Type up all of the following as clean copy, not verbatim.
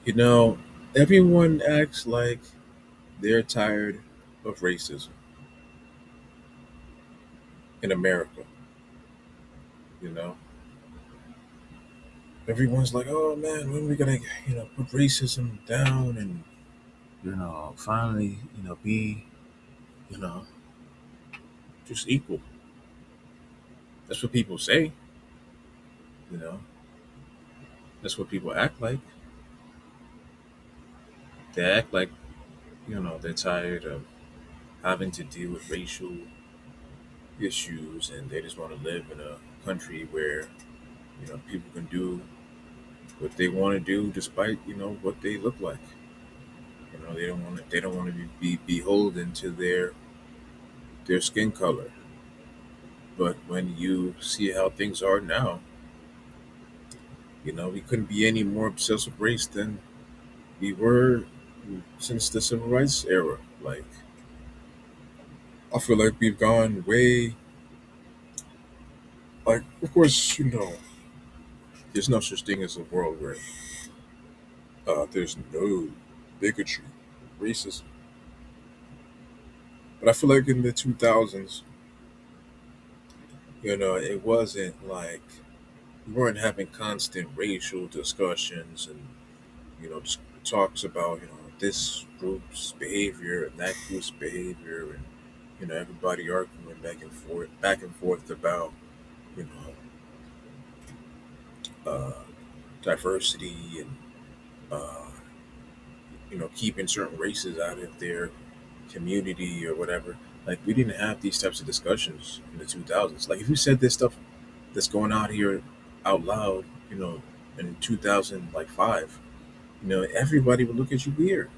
You know, everyone acts like they're tired of racism in America. You know, everyone's like, "Oh man, when are we gonna, put racism down and finally, be, you know, just equal?" That's what people say. You know, that's what people act like. They act like, they're tired of having to deal with racial issues, and they just want to live in a country where, people can do what they want to do despite, what they look like. They don't want to be beholden to their skin color. But when you see how things are now, we couldn't be any more obsessed with race than we were since the civil rights era. Like, I feel like we've gone way, like, of course, there's no such thing as a world where there's no bigotry, racism. But I feel like in the 2000s, it wasn't like we weren't having constant racial discussions and just talks about this group's behavior and that group's behavior, and everybody arguing back and forth about you know uh, diversity and uh, keeping certain races out of their community or whatever. Like, we didn't have these types of discussions in the 2000s. Like, if you said this stuff that's going on here out loud, in 2005, everybody would look at you weird.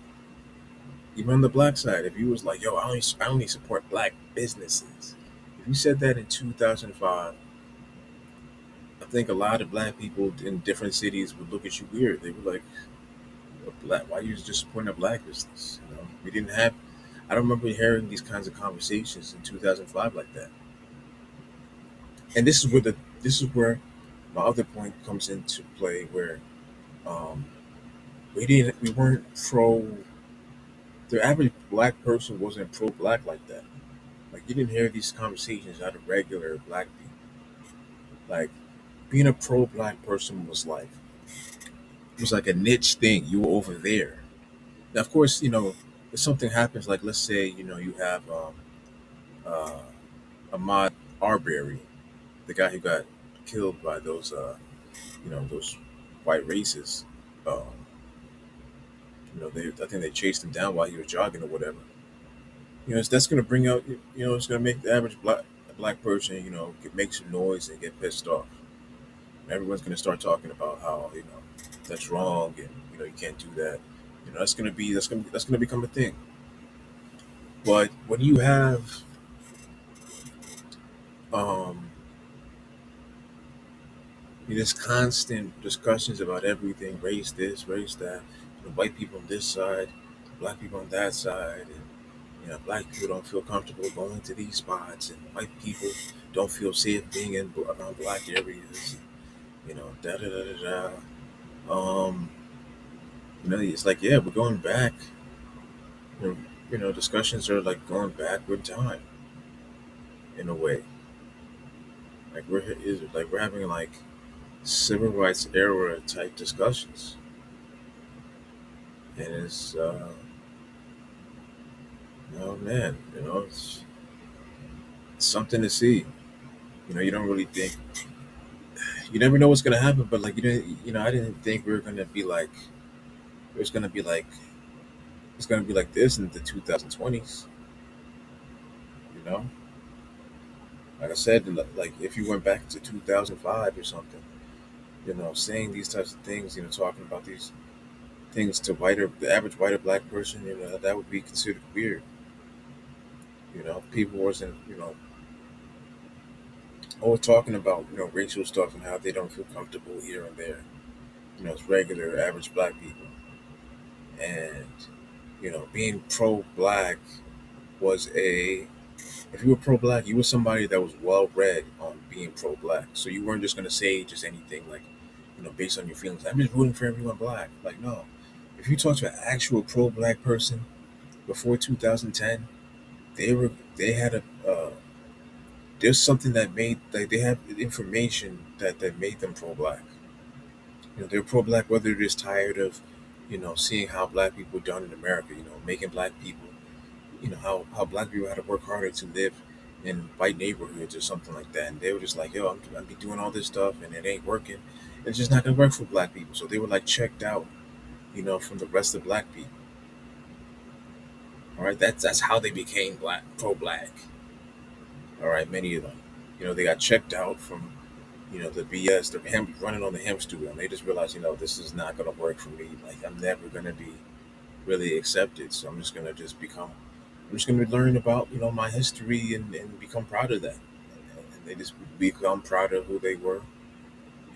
Even on the black side, if you was like, "Yo, I only support black businesses," if you said that in 2005, I think a lot of black people in different cities would look at you weird. They were like, "Black? Why you just supporting a black business?" We didn't have. I don't remember hearing these kinds of conversations in 2005 like that. And this is where my other point comes into play, where um, we weren't pro. The average black person wasn't pro black like that. Like, you didn't hear these conversations out of regular black people. Like, being a pro black person was like a niche thing. You were over there. Now, of course, if something happens, like, let's say you have uh, Ahmaud Arbery, the guy who got killed by those white racists. Um, I think they chased him down while he was jogging or whatever. That's going to bring out, it's going to make the average black person, make some noise and get pissed off. Everyone's going to start talking about how that's wrong, and you can't do that. That's going to become a thing. But when you have um this constant discussions about everything, race this, race that, white people on this side, black people on that side, and black people don't feel comfortable going to these spots, and white people don't feel safe being around black areas, da da da da da. It's like, yeah, we're going back. You know, discussions are like going backward in time in a way. Like we're having like civil rights era type discussions, and oh man, it's something to see. You don't really think, you never know what's gonna happen, but like, I didn't think we were gonna be like it was gonna be like it's gonna be like this in the 2020s. You know, like I said, like if you went back to 2005 or something, saying these types of things, talking about these things to the average white or black person, that would be considered weird. People wasn't, always talking about, racial stuff and how they don't feel comfortable here and there. It's regular average black people. And, being pro black was if you were pro black, you were somebody that was well read on being pro black. So you weren't just going to say just anything like, based on your feelings. I'm just rooting for everyone black. Like, no. if you talk to an actual pro-black person before 2010, they had a there's something that made like they have information that made them pro-black. They're pro-black whether they're just tired of seeing how black people are done in America. Making black people how black people had to work harder to live in white neighborhoods or something like that. And they were just like, yo, I'm be doing all this stuff and it ain't working. It's just not gonna work for black people. So they were like checked out, from the rest of black people. All right, that's how they became pro-black. All right, many of them, they got checked out from the BS, the running on the hamster wheel. And they just realized, this is not gonna work for me. Like I'm never gonna be really accepted. So I'm just going to learn about my history and become proud of that. And they just become proud of who they were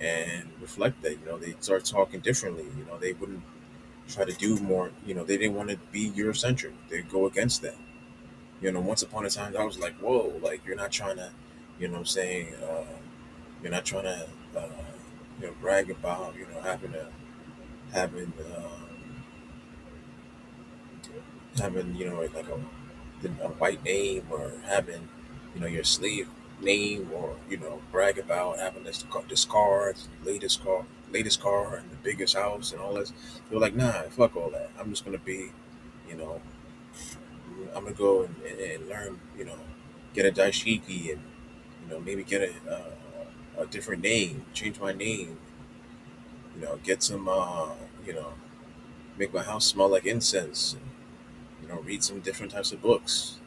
and reflect that. They start talking differently. They wouldn't try to do more. They didn't want to be Eurocentric. They go against that. Once upon a time, I was like, whoa, like you're not trying to, saying you're not trying to, brag about having having like a white name or having your slave name or brag about having this car, latest car and the biggest house and all this. They're like, nah, fuck all that. I'm just gonna be, you know, I'm gonna go and learn, get a dashiki and maybe get a different name, change my name, get some, make my house smell like incense, and, read some different types of books,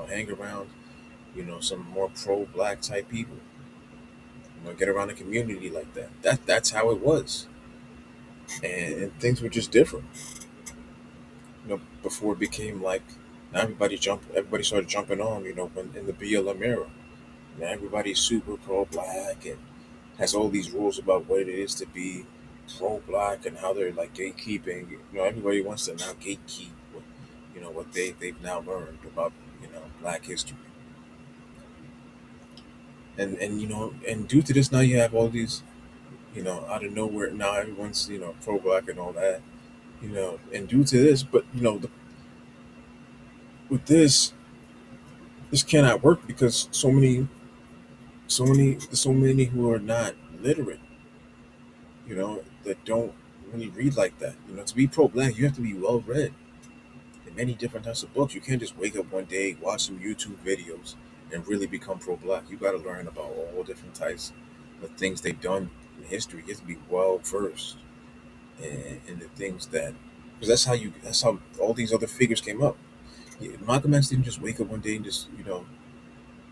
hang around some more pro-black type people. Get around a community like that. That's how it was, and things were just different. Before it became like now everybody started jumping on. When in the BLM era, now everybody's super pro-black and has all these rules about what it is to be pro-black and how they're like gatekeeping. Everybody wants to now gatekeep what they've now learned about black history. And due to this, now you have all these out of nowhere. Now everyone's pro-black and all that. And due to this, but with this cannot work because so many who are not literate, that don't really read like that. To be pro-black, you have to be well read in many different types of books. You can't just wake up one day, watch some YouTube videos, and really become pro-black. You got to learn about all different types of things they've done in history. You have to be well versed in the things that, because that's how all these other figures came up. Malcolm X didn't just wake up one day and just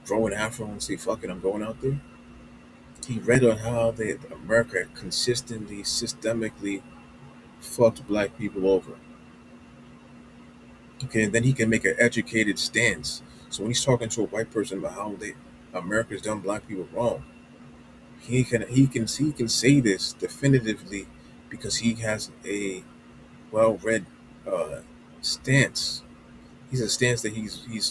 throw an afro and say fuck it, I'm going out there. He read on how America consistently, systemically fucked black people over. Okay, and then he can make an educated stance. So when he's talking to a white person about how America's done black people wrong, he can say this definitively because he has a well-read uh, stance. He's a stance that he's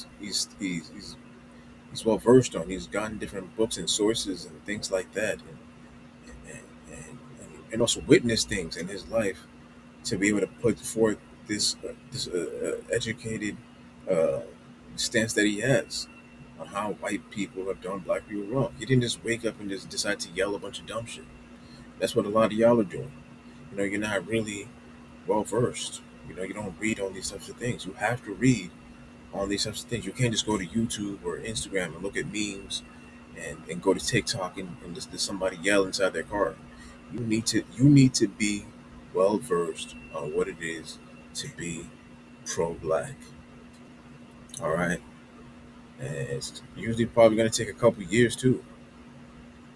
well versed on. He's gotten different books and sources and things like that, and also witnessed things in his life to be able to put forth this educated uh, stance that he has on how white people have done black people wrong. He didn't just wake up and just decide to yell a bunch of dumb shit. That's what a lot of y'all are doing. You're not really well versed. You don't read on these types of things. You have to read on these types of things. You can't just go to YouTube or Instagram and look at memes and go to TikTok and just somebody yell inside their car. You need to be well versed on what it is to be pro black. All right. And it's usually probably gonna take a couple years too.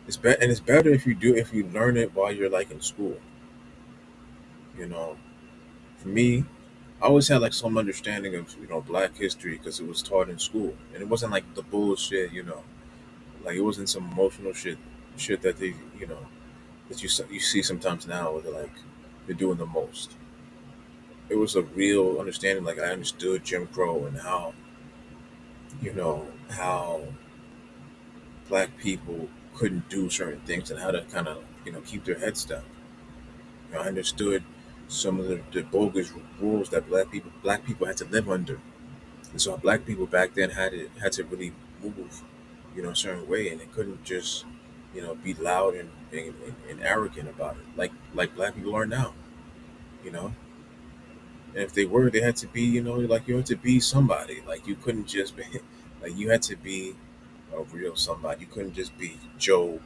It's better if you learn it while you're like in school. You know, for me, I always had like some understanding of black history because it was taught in school, and it wasn't like the bullshit. Like it wasn't some emotional shit that they that you see sometimes now where they're doing the most. It was a real understanding. Like I understood Jim Crow and how black people couldn't do certain things and how to kind of keep their heads down. I understood some of the bogus rules that black people had to live under. And so black people back then had to really move, a certain way, and they couldn't just, be loud and arrogant about it, like black people are now. You know, and if they were, they had to be, like you had to be somebody. Like you couldn't just be, like you had to be a real somebody. You couldn't just be Joe,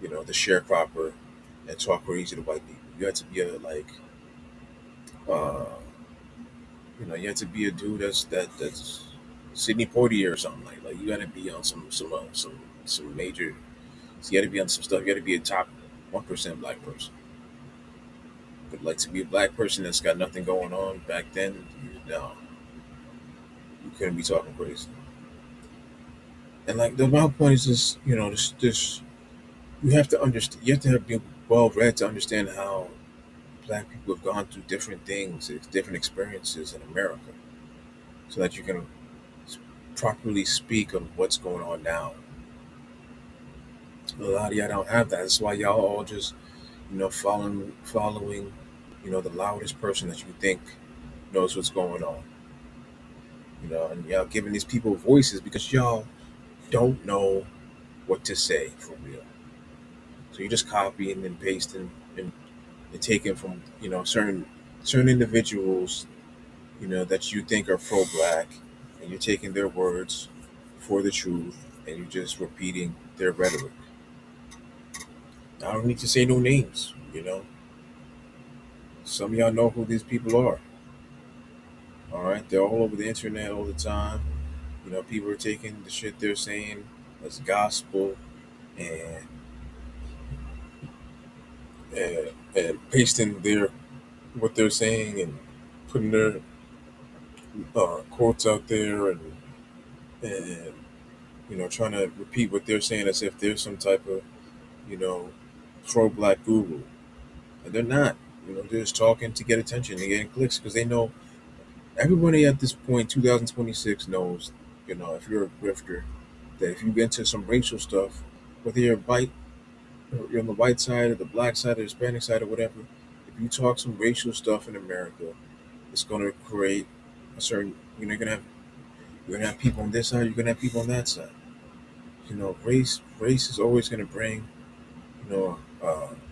the sharecropper, and talk crazy to white people. You had to be uh, you had to be a dude that's Sidney Poitier or something like you got to be on some major. So you got to be on some stuff. You got to be a top 1% black person. But like to be a black person that's got nothing going on back then, no, you couldn't be talking crazy. And like the my point is this, this you have to understand. You have to be well read to understand how black people have gone through different things, different experiences in America, so that you can properly speak of what's going on now. A lot of y'all don't have that. That's why y'all all just, following, the loudest person that you think knows what's going on. And y'all giving these people voices because y'all don't know what to say for real. So you're just copying and pasting and taking from, certain individuals, that you think are pro black, and you're taking their words for the truth, and you're just repeating their rhetoric. I don't need to say no names. Some of y'all know who these people are. All right, they're all over the internet all the time. People are taking the shit they're saying as gospel and and pasting their what they're saying and putting their quotes out there and trying to repeat what they're saying as if they're some type of you know pro black guru, and they're not. They're just talking to get attention, to get clicks because they know everybody at this point, 2026 knows. If you're a grifter, that if you get into some racial stuff, whether you're white, or you're on the white side or the black side or the Hispanic side or whatever, if you talk some racial stuff in America, it's going to create a certain. You're gonna have people on this side. You're gonna have people on that side. Race is always gonna bring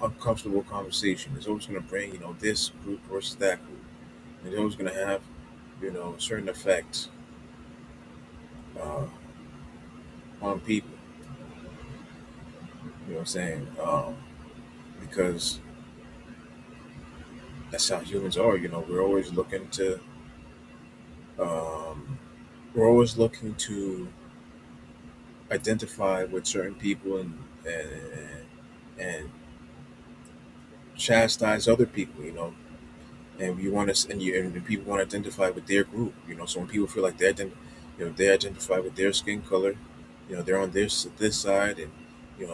uncomfortable conversation. It's always gonna bring this group versus that group. It's always gonna have certain effects uh, on people. You know what I'm saying? Because that's how humans are. Um, we're always looking to identify with certain people and chastise other people. And we want to, and people want to identify with their group. So when people feel like they identify with their skin color, they're on this side, and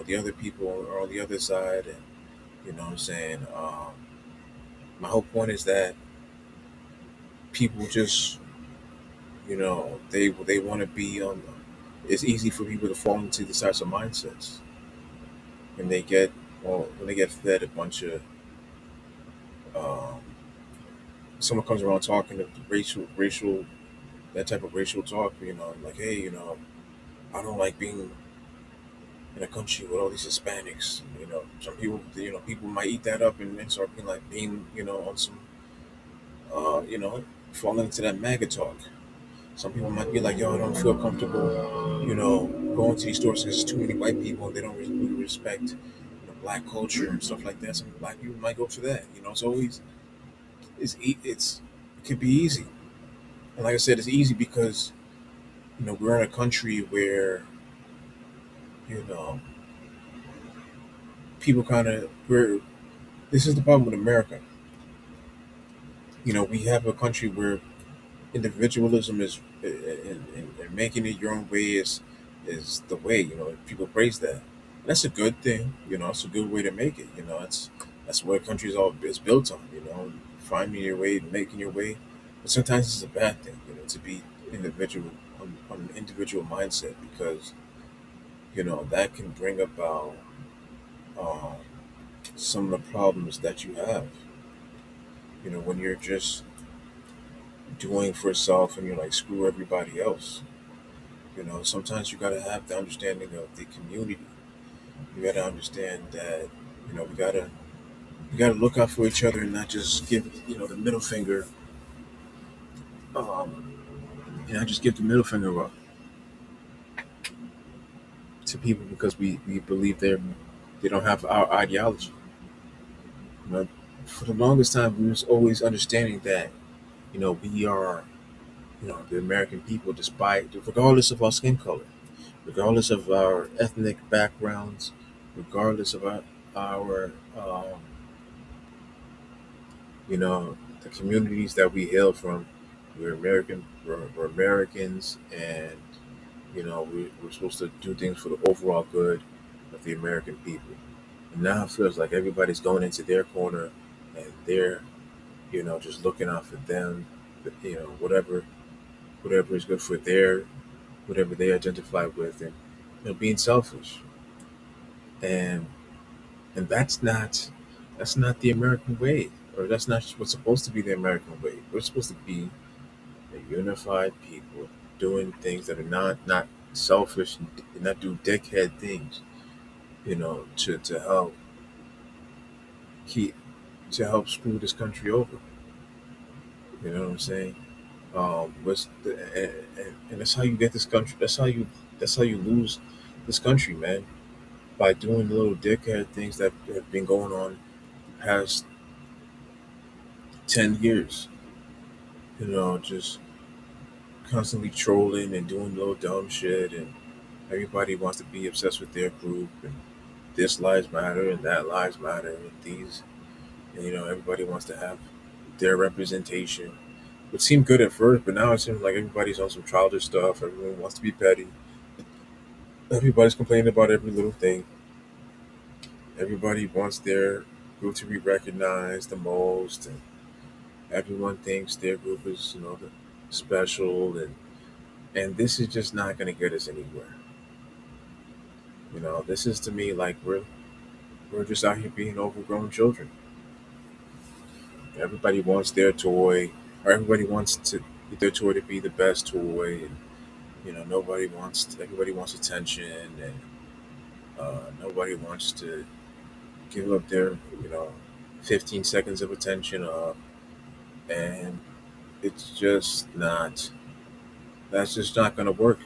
the other people are on the other side, and what I'm saying. My whole point is that people just, they want to be on. It's easy for people to fall into these types of mindsets when they get when they get fed a bunch of um, someone comes around talking to racial that type of racial talk. Like, hey, I don't like being in a country with all these Hispanics. Some people, people might eat that up and start being, on some, falling into that MAGA talk. Some people might be like, yo, I don't feel comfortable, going to these stores because there's too many white people and they don't really respect, black culture and stuff like that. Some black people might go for that. It's always, it could be easy. And like I said, it's easy because, we're in a country where, you know, people kind of, this is the problem with America. We have a country where individualism is, and making it your own way is the way. People praise that. And that's a good thing. It's a good way to make it. That's what a country is built on. Finding your way, making your way. But sometimes it's a bad thing. To be individual on an individual mindset because that can bring about um, some of the problems that you have. when you're just doing for self and you're like screw everybody else. Sometimes you gotta have the understanding of the community. You gotta understand that we gotta look out for each other and not just give the middle finger. Um, not just give the middle finger up to people because we believe they don't have our ideology. You know, for the longest time, we was always understanding that we are the American people, despite regardless of our skin color, regardless of our ethnic backgrounds, regardless of our the communities that we hail from. We're American. We're Americans, and we're supposed to do things for the overall good of the American people. And now it feels like everybody's going into their corner, and they're just looking out for them. Whatever is good for whatever they identify with, and being selfish. And that's not the American way, or that's not what's supposed to be the American way. We're supposed to be a unified people doing things that are not selfish and not do dickhead things. To help keep to help screw this country over. You know what I'm saying? And that's how you get this country. That's how you lose this country, man. By doing the little dickhead things that have been going on the past 10 years. Just constantly trolling and doing little dumb shit, and everybody wants to be obsessed with their group, and this lives matter and that lives matter, and everybody wants to have their representation. It seemed good at first, but now it seems like everybody's on some childish stuff. Everyone wants to be petty. Everybody's complaining about every little thing. Everybody wants their group to be recognized the most, and everyone thinks their group is, the special, and this is just not going to get us anywhere. This is to me like we're just out here being overgrown children. Everybody wants their toy, or everybody wants their toy to be the best toy, and everybody wants attention, and nobody wants to give up their 15 seconds of attention up, and it's just not that's just not going to work.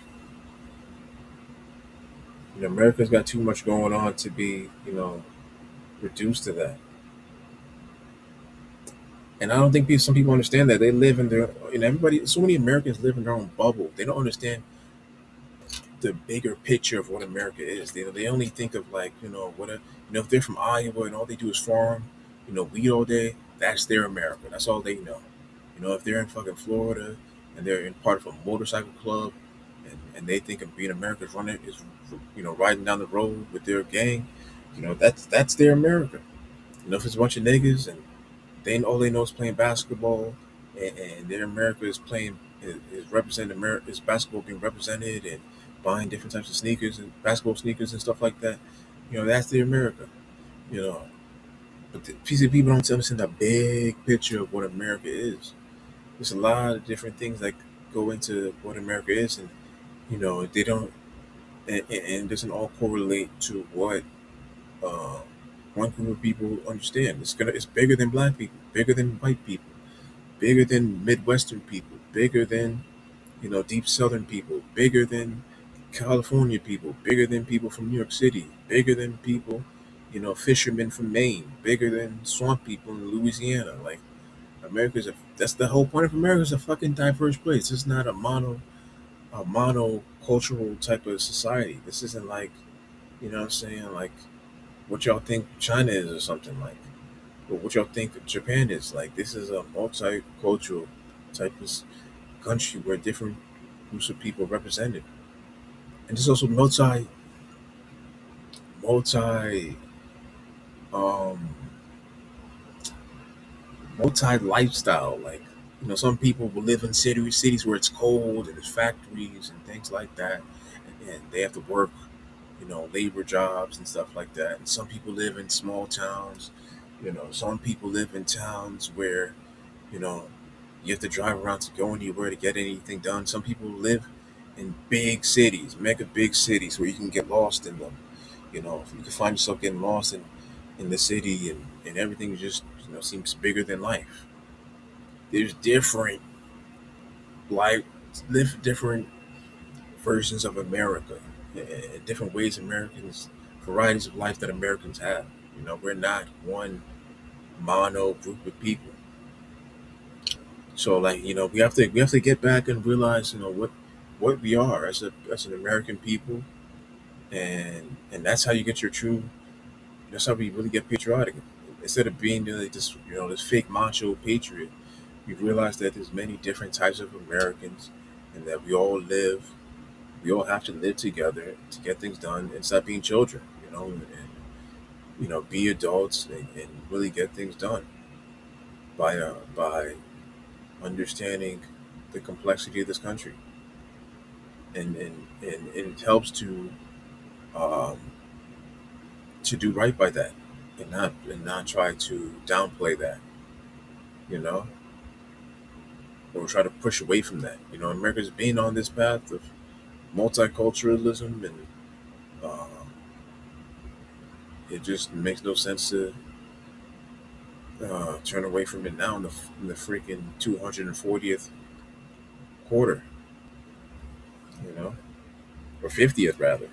America's got too much going on to be reduced to that. And I don't think some people understand that they live in their, everybody, so many Americans live in their own bubble. They don't understand the bigger picture of what America is. They only think of like, if they're from Iowa and all they do is farm, weed all day, that's their America. That's all they know. If they're in fucking Florida and they're in part of a motorcycle club, and they think of being America's running is, riding down the road with their gang, that's their America. If it's a bunch of niggas and all they know is playing basketball, and their America is playing is representing America, is basketball being represented, and buying different types of sneakers and basketball sneakers and stuff like that. That's their America. You know, but piece of people don't understand the big picture of what America is. There's a lot of different things that go into what America is, and they don't, and it doesn't all correlate to what uh, one group of people understand. It's bigger than black people, bigger than white people, bigger than Midwestern people, bigger than deep Southern people, bigger than California people, bigger than people from New York City, bigger than people, fishermen from Maine, bigger than swamp people in Louisiana. Like that's the whole point of America is a fucking diverse place. It's not a monocultural type of society. This isn't like what I'm saying, like what y'all think China is or something like, or what y'all think Japan is. Like this is a multicultural type of country where different groups of people are represented, and there's also multi um multi lifestyle. Like some people will live in cities where it's cold and there's factories and things like that, and they have to work labor jobs and stuff like that. And some people live in small towns. Some people live in towns where You know, you have to drive around to go anywhere to get anything done. Some people live in big cities, mega big cities, where you can get lost in them. You can find yourself getting lost in the city, and everything just seems bigger than life. There's life, different versions of America, different ways Americans, varieties of life that Americans have. We're not one mono group of people. So like we have to get back and realize what we are as an American people, and that's how you get your true. That's how we really get patriotic. Instead of being this this fake macho patriot, we realize that there's many different types of Americans, and that we all have to live together to get things done and stop being children. And be adults and really get things done by understanding the complexity of this country, and it helps um, to do right by that, and not try to downplay that, you know, or try to push away from that. America's been on this path of multiculturalism, and uh, it just makes no sense to turn away from it now in the freaking 240th quarter, you know, or 50th rather.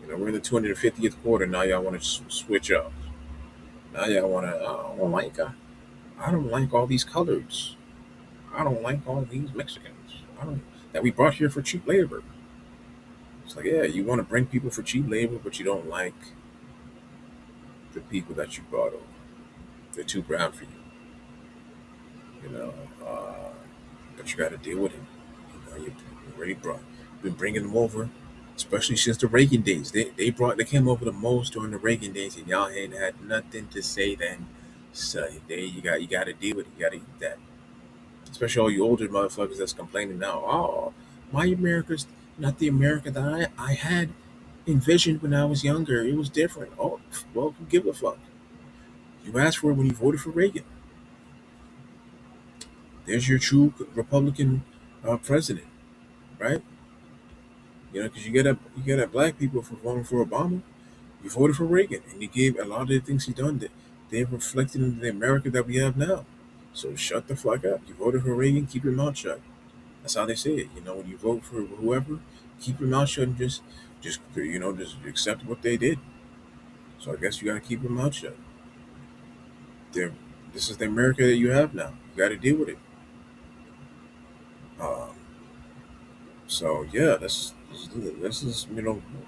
We're in the 250th quarter now. Y'all want to switch up. Now y'all want to. I don't like all these colors. I don't like all these Mexicans. I don't that we brought here for cheap labor. It's like, yeah, you want to bring people for cheap labor, but you don't like the people that you brought over. They're too brown for you, you know. Uh, but you got to deal with it. You already been bringing them over, especially since the Reagan days. They came over the most during the Reagan days, and y'all ain't had nothing to say then. So you got to deal with it. You got to eat that. Especially all you older motherfuckers that's complaining now. Oh, my America's not the America that I had envisioned when I was younger. It was different. Oh, well, who give a fuck? You asked for it when you voted for Reagan. There's your true Republican president, right? Because you get at black people for voting for Obama. You voted for Reagan, and you gave a lot of the things he done that they've reflected in the America that we have now. So shut the fuck up. You voted for Reagan, keep your mouth shut. That's how they say it. When you vote for whoever, keep your mouth shut and just accept what they did. So I guess you got to keep your mouth shut. They're, this is the America that you have now. You got to deal with it. Um, so yeah, this is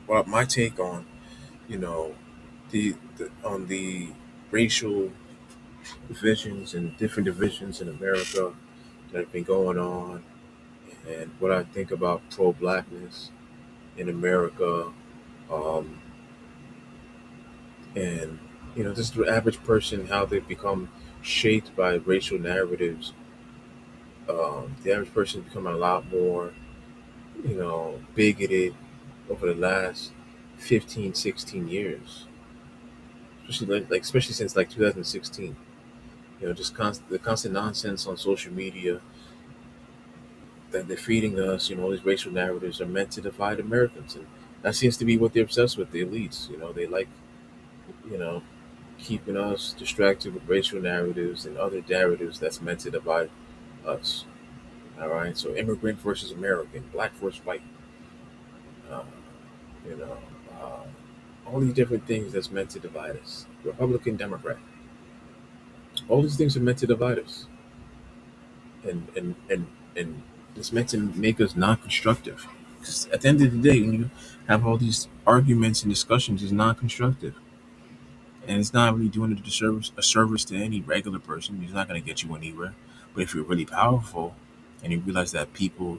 what my take on you know the racial divisions and different divisions in America that have been going on, and what I think about pro-blackness in America, um, and just the average person, how they become shaped by racial narratives. The average person become a lot more bigoted over the last 15, 16 years, especially especially since 2016. Just the constant nonsense on social media that they're feeding us. All these racial narratives are meant to divide Americans, and that seems to be what they're obsessed with. The elites, they like, you know, keeping us distracted with racial narratives and other narratives that's meant to divide us. All right, so immigrant versus American, black versus white, uh, you know, uh, all these different things that's meant to divide us. Republican, Democrat, all these things are meant to divide us, and it's meant to make us non-constructive. Because at the end of the day, when you have all these arguments and discussions, it's non-constructive, and it's not really doing a service to any regular person. It's not going to get you anywhere. But if you're really powerful, and you realize that people,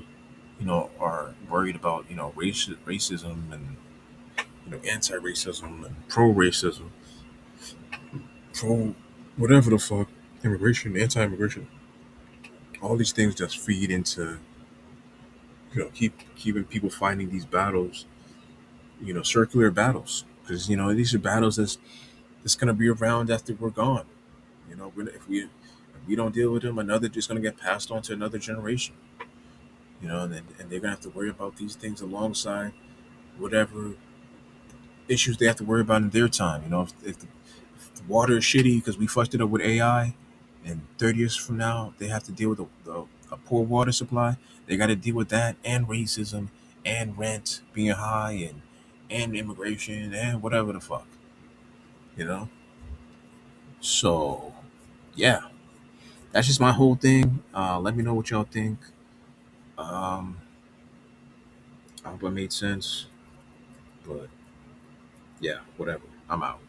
are worried about racism, and anti-racism and pro-racism, pro whatever the fuck, immigration, anti-immigration, all these things just feed into keeping people fighting these battles, circular battles, because these are battles that's gonna be around after we're gone. If We don't deal with them, another just gonna get passed on to another generation. And they're gonna have to worry about these things alongside whatever issues they have to worry about in their time. If the water is shitty because we fucked it up with AI, and 30 years from now they have to deal with a poor water supply. They got to deal with that and racism and rent being high and immigration and whatever the fuck, you know. So yeah, that's just my whole thing. Let me know what y'all think. Um, I hope I made sense, but yeah, whatever. I'm out.